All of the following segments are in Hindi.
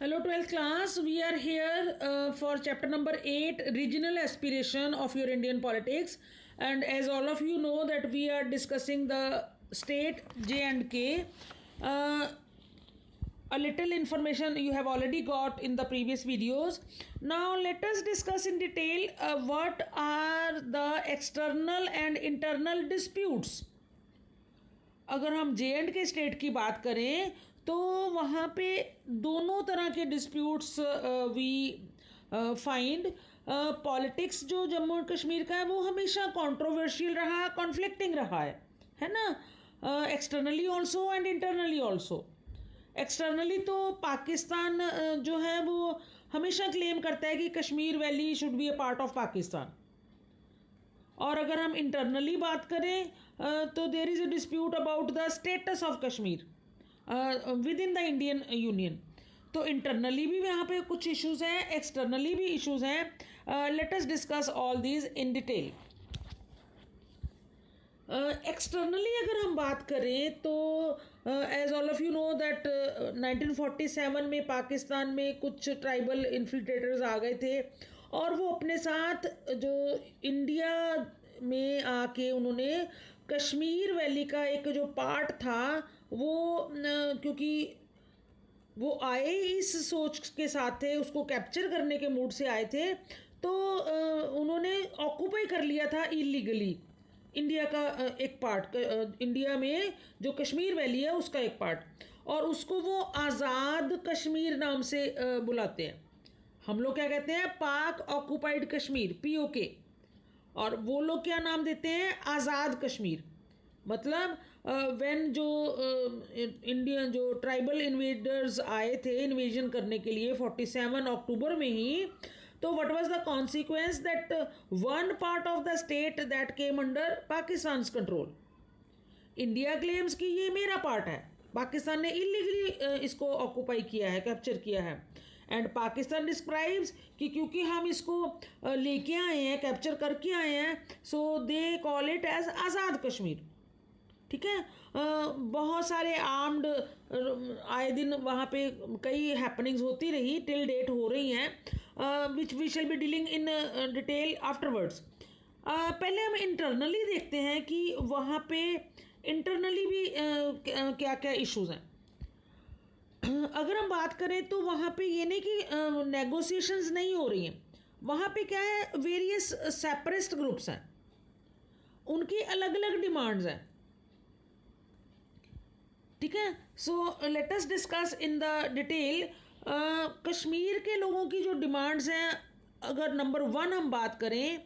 Hello 12th class, we are here for chapter number 8, regional aspiration of your Indian politics, and as all of you know that we are discussing the state J&K. A little information you have already got in the previous videos. Now let us discuss in detail what are the external and internal disputes. अगर हम जे एंड के स्टेट की बात करें तो वहाँ पे दोनों तरह के डिस्प्यूट्स वी फाइंड. पॉलिटिक्स जो जम्मू एंड कश्मीर का है वो हमेशा कंट्रोवर्शियल रहा, कॉन्फ्लिक्टिंग रहा है ना, externally also and internally also. Externally तो पाकिस्तान जो है वो हमेशा क्लेम करता है कि Kashmir valley should be a part of Pakistan. और अगर हम इंटरनली बात करें तो there is a dispute about the status of Kashmir within the Indian union. तो इंटरनली भी यहाँ पे कुछ इश्यूज़ हैं, एक्सटर्नली भी इश्यूज़ हैं. Let us discuss all these in detail. Externally अगर हम बात करें तो as all of you know that 1947 में पाकिस्तान में कुछ ट्राइबल इन्फिल्ट्रेटर्स आ गए थे और वो अपने साथ जो इंडिया में आके उन्होंने कश्मीर वैली का एक जो पार्ट था वो क्योंकि वो आए इस सोच के साथ थे, उसको कैप्चर करने के मूड से आए थे, तो उन्होंने ऑक्यूपाई कर लिया था इलीगली इंडिया का एक पार्ट, इंडिया में जो कश्मीर वैली है उसका एक पार्ट, और उसको वो आज़ाद कश्मीर नाम से बुलाते हैं. हम लोग क्या कहते हैं, पाक ऑक्यूपाइड कश्मीर, POK, और वो लोग क्या नाम देते हैं, आज़ाद कश्मीर. मतलब व्हेन जो इंडियन जो ट्राइबल इन्वेडर्स आए थे इन्वेजन करने के लिए 47 अक्टूबर में ही, तो what was the consequence that one part of the state that came under Pakistan's control. India claims कि ये मेरा पार्ट है, पाकिस्तान ने इलीगली इसको ऑक्यूपाई किया है, कैप्चर किया है, एंड पाकिस्तान डिस्क्राइब्स कि क्योंकि हम इसको लेके आए हैं, कैप्चर करके आए हैं, सो they call it as Azad Kashmir. ठीक है. बहुत सारे आर्म्ड आए दिन वहाँ पे कई हैपनिंग्स होती रही, टिल डेट हो रही हैं, which we shall be dealing in detail afterwards. पहले हम इंटरनली देखते हैं कि वहाँ पे इंटरनली भी क्या क्या इश्यूज़ हैं. अगर हम बात करें तो वहाँ पे ये नहीं कि नेगोशिएशंस नहीं हो रही हैं, वहाँ पे क्या है, वेरियस सेपरेटिस्ट ग्रुप्स हैं, उनकी अलग अलग डिमांड्स हैं. ठीक है. So let us discuss in the detail. Kashmir के लोगों की जो डिमांड्स हैं, अगर नंबर 1 हम बात करें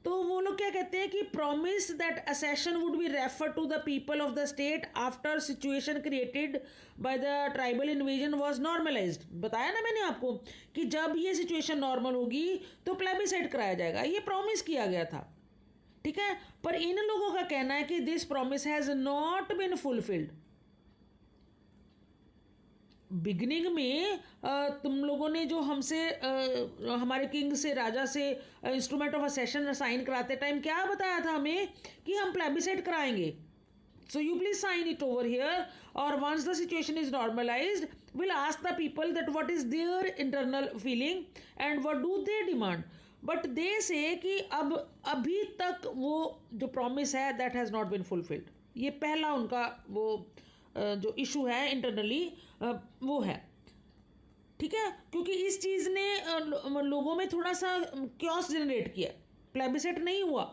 तो वो लोग क्या कहते हैं कि promise that accession would be refer to the people of the state after situation created by the tribal invasion was normalised. बताया ना मैंने आपको कि जब ये सिचुएशन नॉर्मल होगी तो प्लेबिसाइड कराया जाएगा, ये प्रॉमिस किया गया था. ठीक है. पर इन लोगों का कहना है कि this promise has not been fulfilled. Beginning में तुम लोगों ने जो हमसे हमारे किंग से, राजा से इंस्ट्रूमेंट ऑफ असेशन साइन कराते टाइम क्या बताया था हमें कि हम प्लेबिसाइड कराएंगे. So you please sign it over here, और once the situation is normalised will ask the people that what is their internal feeling and what do they demand. But they say कि अब अभी तक वो जो प्रॉमिस है that has not been fulfilled. ये पहला उनका वो जो इशू है इंटरनली वो है. ठीक है. क्योंकि इस चीज़ ने लोगों में थोड़ा सा क्योस जनरेट किया, प्लेबिसाइड नहीं हुआ.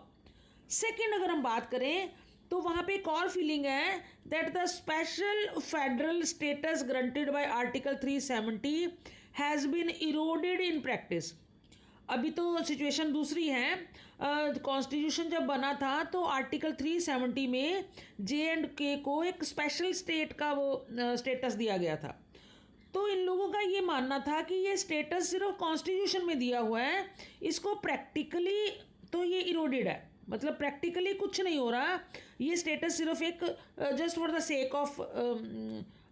सेकंड अगर हम बात करें तो वहाँ पे एक और फीलिंग है that the special federal status granted by article 370 has been eroded in practice. अभी तो सिचुएशन दूसरी है. कॉन्स्टिट्यूशन जब बना था तो आर्टिकल 370 में J&K को एक स्पेशल स्टेट का वो स्टेटस दिया गया था. तो इन लोगों का ये मानना था कि ये स्टेटस सिर्फ कॉन्स्टिट्यूशन में दिया हुआ है, इसको प्रैक्टिकली तो ये इरोडेड है, मतलब प्रैक्टिकली कुछ नहीं हो रहा, ये स्टेटस सिर्फ एक just for the sake of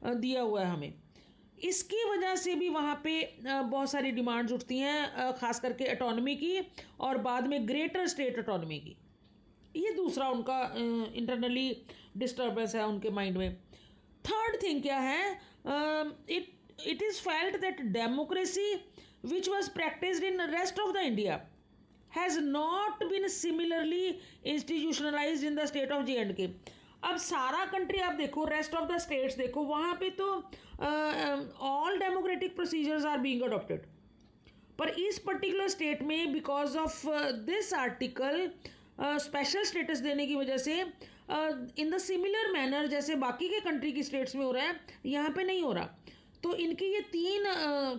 दिया हुआ है हमें. इसकी वजह से भी वहाँ पे बहुत सारी डिमांड्स उठती हैं, ख़ास करके ऑटोनॉमी की और बाद में ग्रेटर स्टेट ऑटोनॉमी की. ये दूसरा उनका इंटरनली डिस्टर्बेंस है उनके माइंड में. थर्ड थिंग क्या है, it it is felt that democracy which was practiced in the rest of the India has not been similarly institutionalized in the state of J&K. अब सारा कंट्री आप देखो, रेस्ट ऑफ द स्टेट्स देखो, वहाँ पे तो all democratic procedures are being adopted, पर इस पर्टिकुलर स्टेट में because of this article special status देने की वजह से इन द सिमिलर मैनर जैसे बाकी के कंट्री की स्टेट्स में हो रहा है, यहाँ पे नहीं हो रहा. तो इनके ये तीन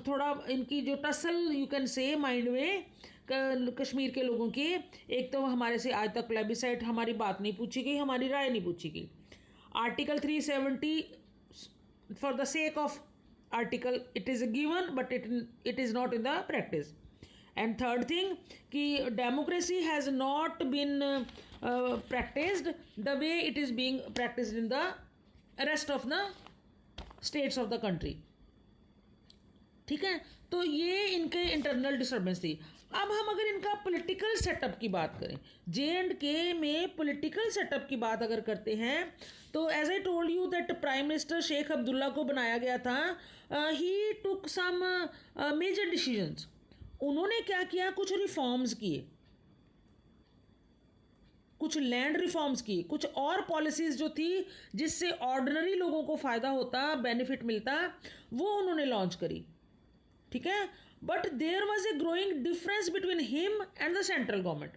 थोड़ा इनकी जो tussle you can say mind में कश्मीर के लोगों के, एक तो हमारे से आज तक प्लेबिसाइट हमारी बात नहीं पूछी गई, हमारी राय नहीं पूछी गई. Article 370 for the sake of article it is given but it is not in the practice. And third thing कि democracy has not been practised the way it is being practised in the rest of the states of the country. ठीक है, तो ये इनके इंटरनल डिस्टर्बेंस थी. अब हम अगर इनका पॉलिटिकल सेटअप की बात करें, J&K में पॉलिटिकल सेटअप की बात अगर करते हैं, तो as I told you that prime minister Sheikh Abdullah को बनाया गया था. He took some major decisions. उन्होंने क्या किया, कुछ रिफॉर्म्स किए, कुछ लैंड रिफॉर्म्स किए, कुछ और पॉलिसीज़ जो थी जिससे ऑर्डिनरी लोगों को फ़ायदा होता, बेनिफिट मिलता, वो उन्होंने लॉन्च करी. ठीक है, but there was a growing difference between him and the central government.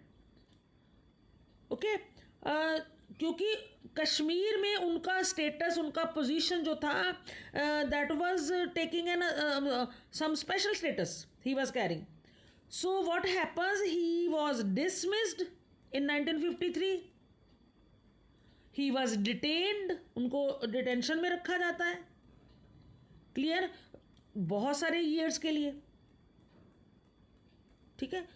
Okay, क्योंकि कश्मीर में उनका स्टेटस, उनका पोजीशन जो था, that was taking an some special status he was carrying. So what happens, he was dismissed in 1953. He was detained, उनको डिटेंशन में रखा जाता है. क्लियर, बहुत सारे ईयर्स के लिए. ठीक है,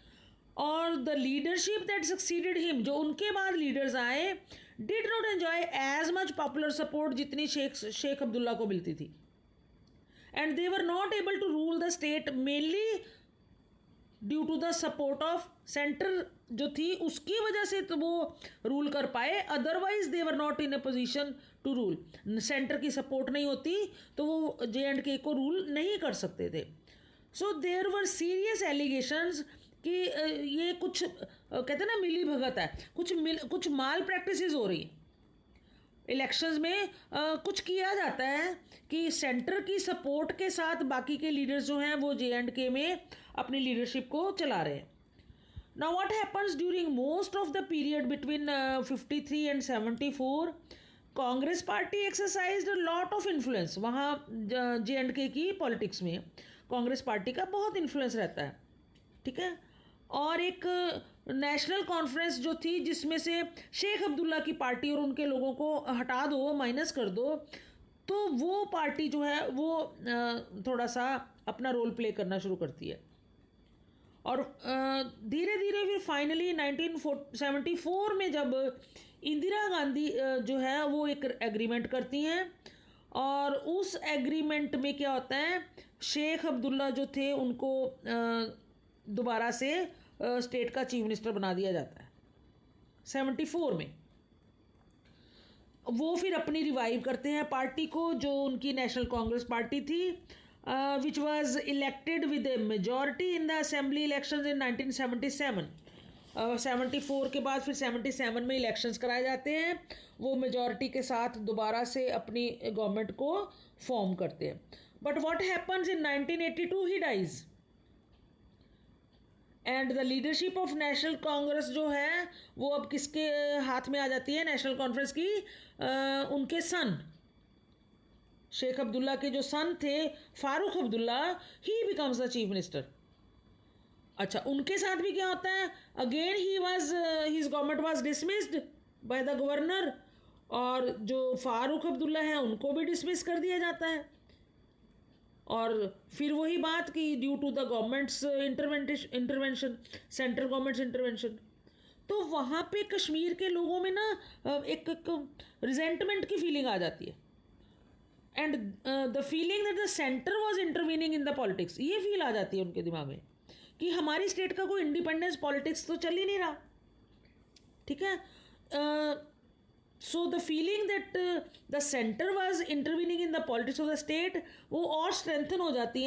और the leadership that succeeded him, जो उनके बाद लीडर्स आए, did not enjoy as much popular support जितनी शेख अब्दुल्ला को मिलती थी. And they were not able to rule the state mainly due to the support of centre जो थी, उसकी वजह से तो वो रूल कर पाए. Otherwise they were not in a position to rule. Centre की सपोर्ट नहीं होती तो वो J&K को रूल नहीं कर सकते थे. So there were serious allegations कि ये कुछ कहते हैं ना मिली भगत है, कुछ माल प्रैक्टिसेस हो रही. इलेक्शंस में कुछ किया जाता है कि सेंटर की सपोर्ट के साथ बाकी के लीडर्स जो हैं वो J&K में अपनी लीडरशिप को चला रहे हैं. Now what happens during most of the period between 53 and 74, Congress party exercised lot of influence. वहाँ J&K की पॉलिटिक्स में कांग्रेस पार्टी का बहुत इन्फ्लुएंस रहता है. ठीक है, और एक नेशनल कॉन्फ्रेंस जो थी जिसमें से शेख अब्दुल्ला की पार्टी और उनके लोगों को हटा दो, माइनस कर दो, तो वो पार्टी जो है वो थोड़ा सा अपना रोल प्ले करना शुरू करती है. और धीरे धीरे फिर फाइनली 1974 में जब इंदिरा गांधी जो है वो एक एग्रीमेंट करती हैं, और उस एग्रीमेंट में क्या होता है, शेख अब्दुल्ला जो थे उनको दोबारा से स्टेट का चीफ मिनिस्टर बना दिया जाता है 74 में. वो फिर अपनी रिवाइव करते हैं पार्टी को, जो उनकी नेशनल कांग्रेस पार्टी थी, which was elected with A majority in the assembly elections in 1977. 74 के बाद फिर 77 में इलेक्शंस कराए जाते हैं. वो मेजॉरिटी के साथ दोबारा से अपनी गवर्नमेंट को फॉर्म करते हैं. But what happens in 1982 he dies, and the leadership of national Congress जो है वो अब किसके हाथ में आ जाती है, नेशनल कॉन्फ्रेंस की. उनके सन, शेख अब्दुल्ला के जो सन थे फारूक अब्दुल्ला, ही बिकम्स द चीफ मिनिस्टर. अच्छा, उनके साथ भी क्या होता है, again his government was dismissed by the governor, और जो फारूक अब्दुल्ला है उनको भी डिसमिस कर दिया जाता है. और फिर वही बात कि due to the government's intervention, central government's intervention, तो वहाँ पे कश्मीर के लोगों में ना एक रिजेंटमेंट की फीलिंग आ जाती है. And the feeling that the centre was intervening in the politics, ये फील आ जाती है उनके दिमाग में कि हमारी स्टेट का कोई इंडिपेंडेंस पॉलिटिक्स तो चल ही नहीं रहा. ठीक है, so the feeling that the centre was intervening in the politics of the state वो और स्ट्रेंथन हो जाती हैं